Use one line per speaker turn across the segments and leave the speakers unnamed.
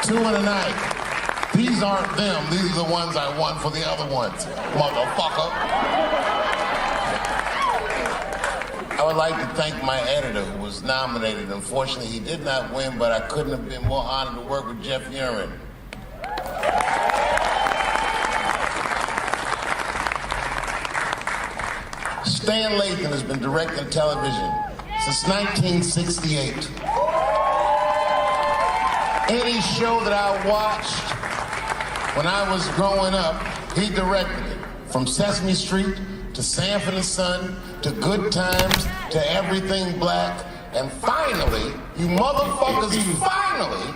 Two in a night. These aren't them. These are the ones I won for the other ones, motherfucker. I would like to thank my editor who was nominated. Unfortunately, he did not win, but I couldn't have been more honored to work with Jeff Urin. Stan Lathan has been directing television since 1968. Any show that I watched when I was growing up, he directed it. From Sesame Street to Sanford and Son to Good Times to Everything Black. And finally, you motherfuckers finally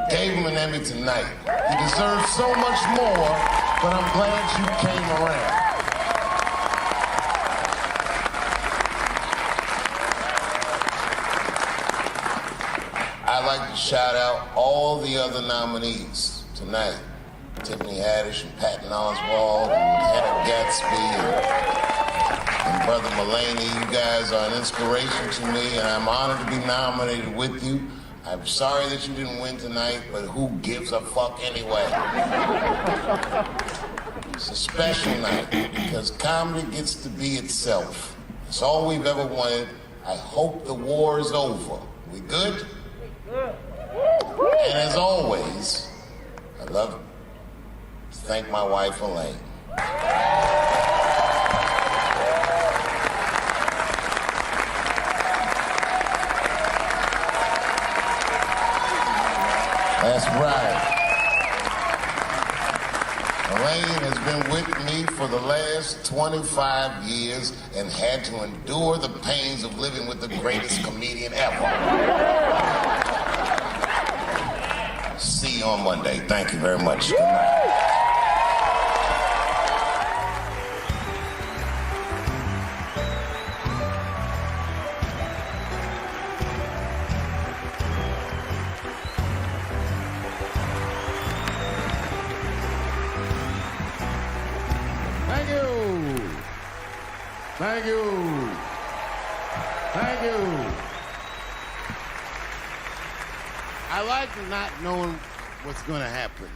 gave him an Emmy tonight. He deserves so much more, but I'm glad you came around. I'd like to shout out all the other nominees tonight. Tiffany Haddish and Patton Oswalt and Hannah Gatsby and Brother Mulaney. You guys are an inspiration to me, and I'm honored to be nominated with you. I'm sorry that you didn't win tonight, but who gives a fuck anyway? It's a special night because comedy gets to be itself. It's all we've ever wanted. I hope the war is over. We good? And as always, I love to thank my wife, Elaine. That's right. Elaine has been with me for the last 25 years and had to endure the pains of living with the greatest comedian ever. See you on Monday. Thank you very much. Good night.
Thank you. Thank you. Thank you. I like not knowing what's going to happen.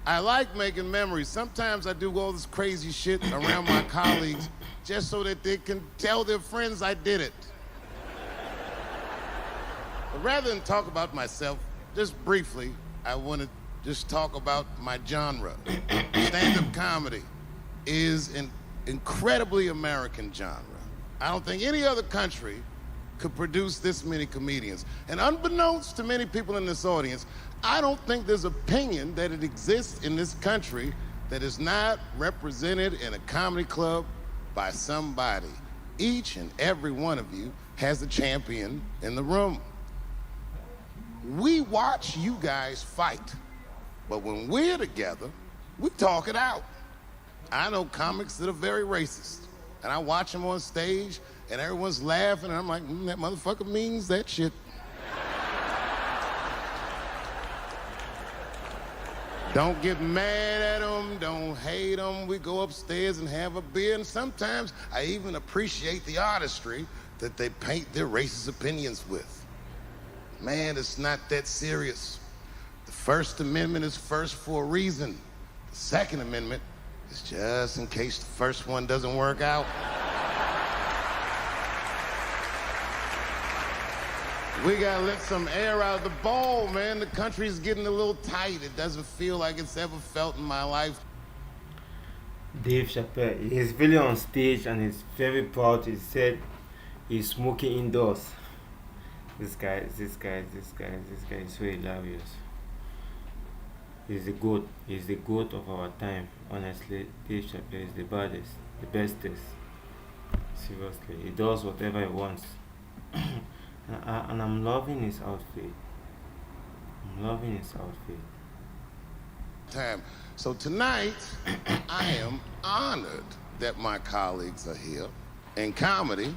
I like making memories. Sometimes I do all this crazy shit around my colleagues just so that they can tell their friends I did it. But rather than talk about myself, just briefly, I want to just talk about my genre. Stand-up comedy is an incredibly American genre. I don't think any other country could produce this many comedians. And unbeknownst to many people in this audience, I don't think there's opinion that it exists in this country that is not represented in a comedy club by somebody. Each and every one of you has a champion in the room. We watch you guys fight, but when we're together, we talk it out. I know comics that are very racist, and I watch them on stage, and everyone's laughing, and I'm like, that motherfucker means that shit. Don't get mad at them, don't hate them. We go upstairs and have a beer, and sometimes I even appreciate the artistry that they paint their racist opinions with. Man, it's not that serious. The First Amendment is first for a reason. The Second Amendment is just in case the first one doesn't work out. We gotta let some air out of the ball, man. The country's getting a little tight. It doesn't feel like it's ever felt in my life.
Dave Chappelle, he's really on stage and he's very proud. He said he's smoking indoors. This guy is so hilarious. He's the GOAT. He's the GOAT of our time. Honestly, Dave Chappelle is the baddest, the bestest. Seriously, he does whatever he wants. And I'm loving his outfit.
So tonight, I am honored that my colleagues are here in comedy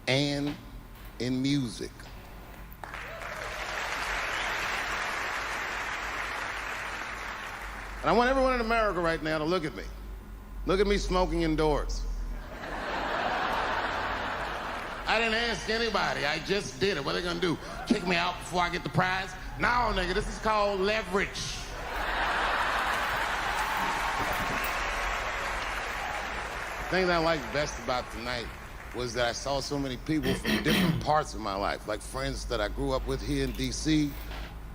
and in music. And I want everyone in America right now to look at me. Look at me smoking indoors. I didn't ask anybody, I just did it. What are they gonna do? Kick me out before I get the prize?
No, nigga, this is called leverage. The thing that I liked best about tonight was that I saw so many people from different parts of my life, like friends that I grew up with here in D.C.,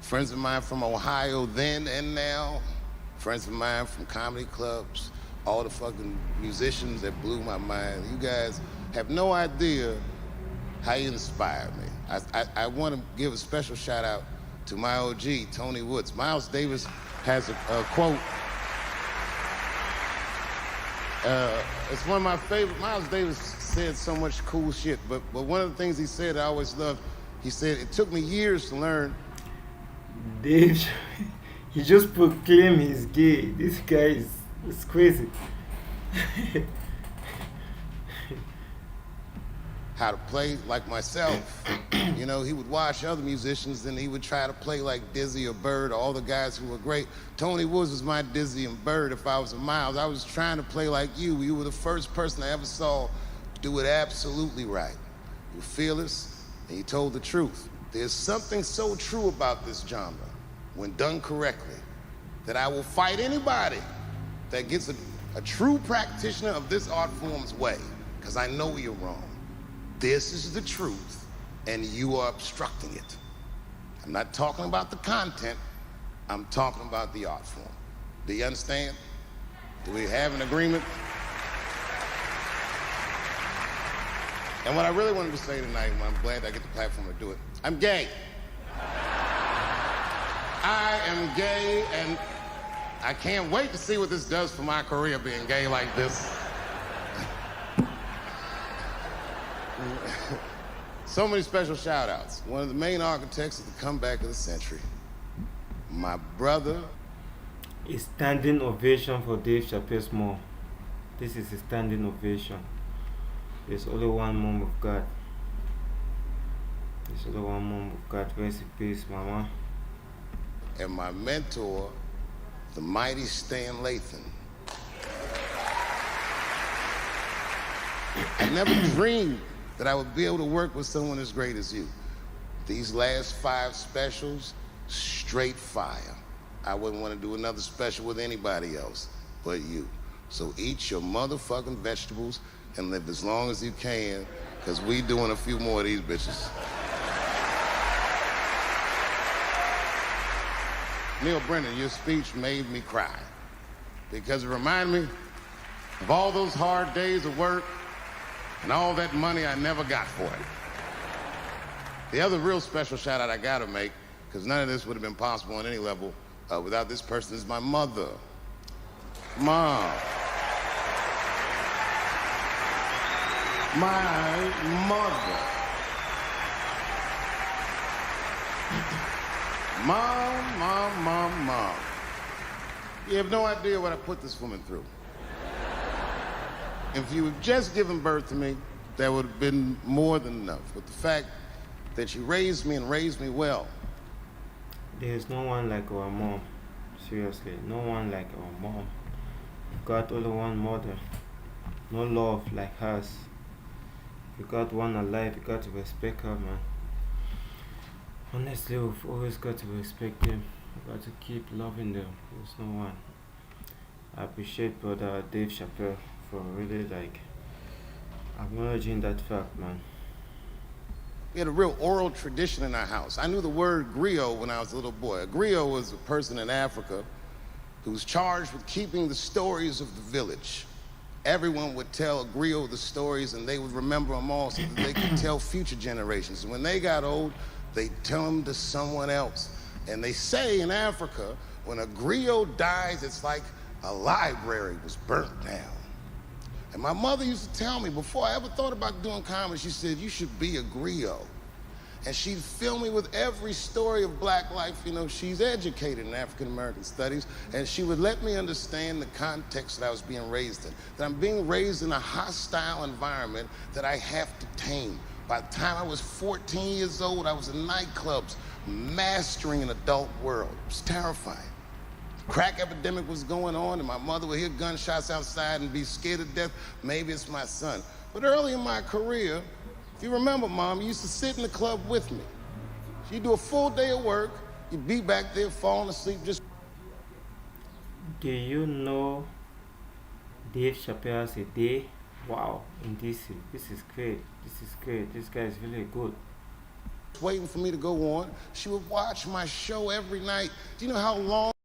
friends of mine from Ohio then and now, friends of mine from comedy clubs, all the fucking musicians that blew my mind. You guys have no idea how you inspired me. I want to give a special shout out to my OG, Tony Woods. Miles Davis has a quote. It's one of my favorite. Miles Davis said so much cool shit, but one of the things he said I always loved, he said, it took me years to learn.
Dave, he just proclaimed he's gay. This guy is crazy.
How to play like myself. You know, he would watch other musicians and he would try to play like Dizzy or Bird, or all the guys who were great. Tony Woods was my Dizzy and Bird if I was a Miles. I was trying to play like you. You were the first person I ever saw do it absolutely right. You were fearless and you told the truth. There's something so true about this genre, when done correctly, that I will fight anybody that gets a true practitioner of this art form's way, because I know you're wrong. This is the truth, and you are obstructing it. I'm not talking about the content, I'm talking about the art form. Do you understand? Do we have an agreement? And what I really wanted to say tonight, and I'm glad I get the platform to do it, I'm gay. I am gay, and I can't wait to see what this does for my career, being gay like this. So many special shout outs. One of the main architects of the comeback of the century, my brother.
A standing ovation for Dave Chappelle's mom. This is a standing ovation. There's only one mom of God. There's only one mom of God. Rest in peace, mama.
And my mentor, the mighty Stan Lathan. I never dreamed that I would be able to work with someone as great as you. These last 5 specials, straight fire. I wouldn't want to do another special with anybody else but you. So eat your motherfucking vegetables and live as long as you can, because we doing a few more of these bitches. Neil Brennan, your speech made me cry, because it reminded me of all those hard days of work and all that money I never got for it. The other real special shout out I gotta make, because none of this would have been possible on any level without this person, is my mother. Mom. My mother. Mom. You have no idea what I put this woman through. If you had just given birth to me, that would have been more than enough. But the fact that you raised me and raised me well.
There's no one like our mom. Seriously, no one like our mom. We've got only one mother. No love like hers. We got one alive, we got to respect her, man. Honestly, we've always got to respect them. We got to keep loving them. There's no one. I appreciate brother Dave Chappelle for really acknowledging that fact, man.
We had a real oral tradition in our house. I knew the word griot when I was a little boy. A griot was a person in Africa who was charged with keeping the stories of the village. Everyone would tell a griot the stories, and they would remember them all so that they could tell future generations. And when they got old, they'd tell them to someone else. And they say in Africa, when a griot dies, it's like a library was burnt down. And my mother used to tell me, before I ever thought about doing comedy, she said, you should be a griot. And she'd fill me with every story of black life. You know, she's educated in African American studies, and she would let me understand the context that I was being raised in. That I'm being raised in a hostile environment that I have to tame. By the time I was 14 years old, I was in nightclubs, mastering an adult world. It was terrifying. Crack epidemic was going on, and my mother would hear gunshots outside and be scared to death. Maybe it's my son. But early in my career, if you remember, Mom, you used to sit in the club with me. She'd do a full day of work, You'd be back there falling asleep just.
Do you know Dave Chappelle a day? Wow, in DC. This is great. This is great. This guy is really good.
Waiting for me to go on. She would watch my show every night. Do you know how long?